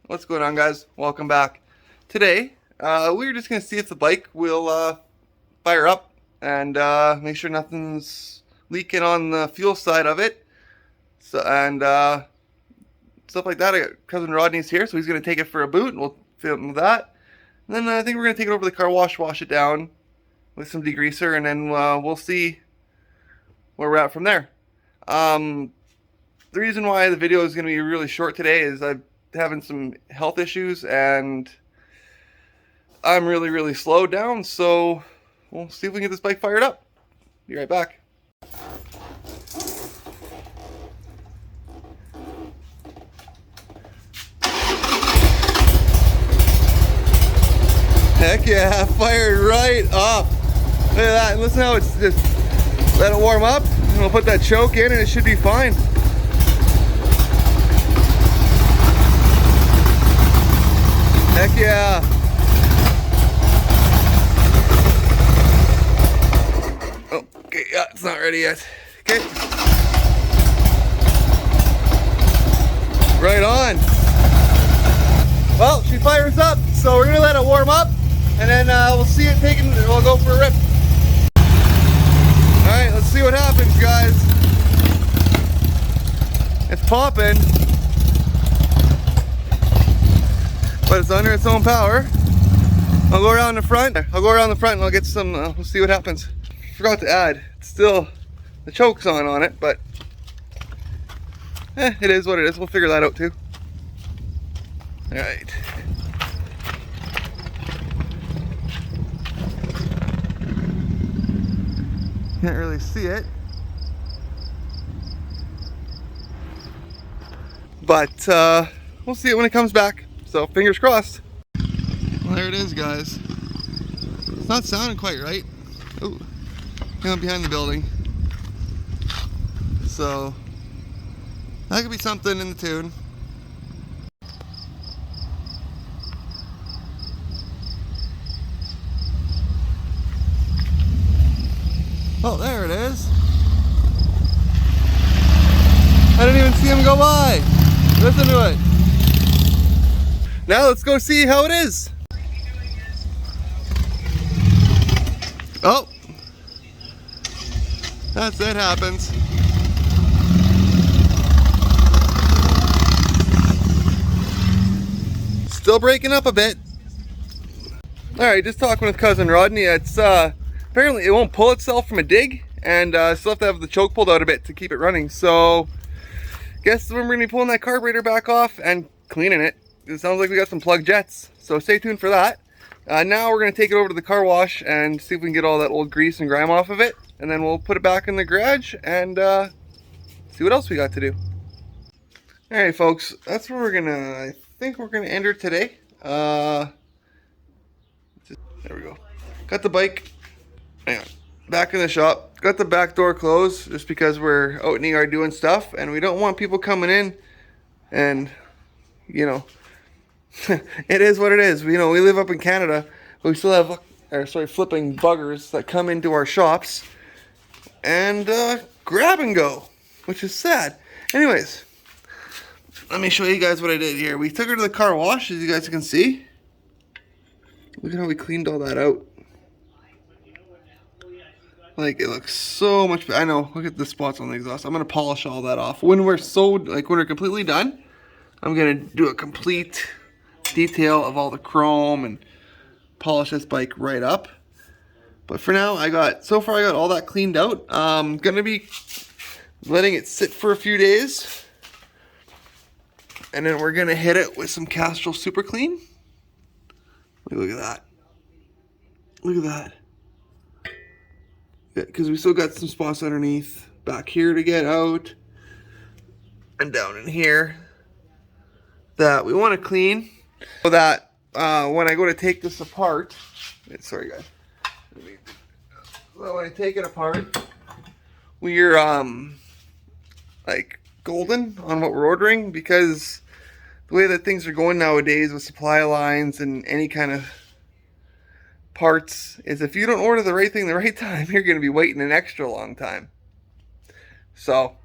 What's going on, guys? Welcome back. Today, we're just going to see if the bike will fire up and make sure nothing's leaking on the fuel side of it. So, and stuff like that. I got cousin Rodney's here, so he's going to take it for a boot, and we'll film that. And then I think we're going to take it over to the car wash it down with some degreaser, and then we'll see where we're at from there. The reason why the video is going to be really short today is I'm having some health issues and I'm really slowed down, so we'll see if we can get this bike fired up. Be right back. Heck yeah, fired right up. Look at that, and listen how it's just, let it warm up, and we'll put that choke in and it should be fine. Heck yeah. Oh, okay, yeah, it's not ready yet. Okay. Right on. Well, she fires up, so we're gonna let it warm up, and then we'll see it taking, we'll go for a rip. Alright, let's see what happens, guys. It's popping, but it's under its own power. I'll go around the front. And I'll get some, we'll see what happens. Forgot to add, it's still, the choke's on it, but it is what it is. We'll figure that out too. Alright. Can't really see it, but we'll see it when it comes back, so fingers crossed. Well, there it is, guys. It's not sounding quite right. Oh, hang on behind the building. So that could be something in the tune. Oh, there it is. I didn't even see him go by. Listen to it. Now let's go see how it is. Oh, that's it, happens. Still breaking up a bit. All right, just talking with cousin Rodney. It's apparently it won't pull itself from a dig, and still have to have the choke pulled out a bit to keep it running. So guess we're gonna be pulling that carburetor back off and cleaning it. It sounds like we got some plug jets, so stay tuned for that. Now we're gonna take it over to the car wash and see if we can get all that old grease and grime off of it, and then we'll put it back in the garage and see what else we got to do. All right, folks, that's where I think we're gonna end her today. There we go. Got the bike, hang on, back in the shop. Got the back door closed just because we're out in the yard doing stuff, and we don't want people coming in and, you know, it is what it is. You know, we live up in Canada, but we still have, flipping buggers that come into our shops and grab and go, which is sad. Anyways, let me show you guys what I did here. We took her to the car wash, as you guys can see. Look at how we cleaned all that out. Like, it looks so much better. I know, look at the spots on the exhaust. I'm going to polish all that off. When we're completely done, I'm going to do a complete detail of all the chrome and polish this bike right up. But for now, so far I got all that cleaned out. I'm going to be letting it sit for a few days. And then we're going to hit it with some Castrol Super Clean. Look at that. Look at that. Yeah, because we still got some spots underneath back here to get out, and down in here that we want to clean, so that when I go to take this apart, sorry guys, so when I take it apart, we're like golden on what we're ordering, because the way that things are going nowadays with supply lines and any kind of parts is, if you don't order the right thing the right time, you're going to be waiting an extra long time. So,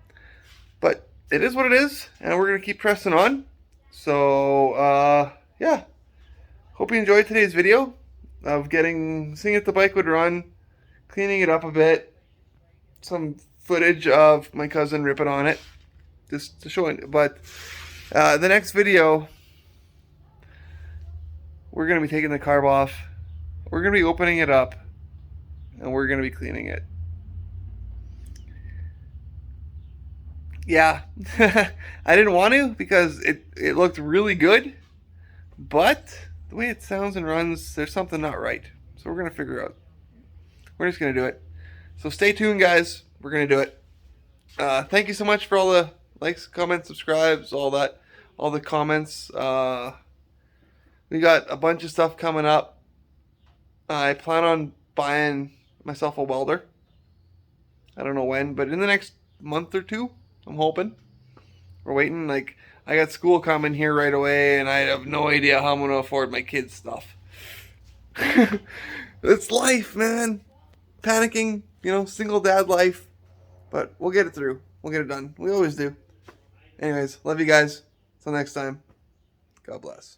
but it is what it is, and we're going to keep pressing on. So, yeah. Hope you enjoyed today's video of seeing if the bike would run, cleaning it up a bit, some footage of my cousin ripping on it, just to show it. But the next video, we're going to be taking the carb off, we're going to be opening it up, and we're going to be cleaning it. Yeah, I didn't want to because it looked really good, but the way it sounds and runs, there's something not right. So we're going to figure out. We're just going to do it. So stay tuned, guys. We're going to do it. Thank you so much for all the likes, comments, subscribes, all that, all the comments. We got a bunch of stuff coming up. I plan on buying myself a welder. I don't know when, but in the next month or two, I'm hoping. We're waiting. Like, I got school coming here right away, and I have no idea how I'm going to afford my kids' stuff. It's life, man. Panicking, single dad life. But we'll get it through. We'll get it done. We always do. Anyways, love you guys. Till next time. God bless.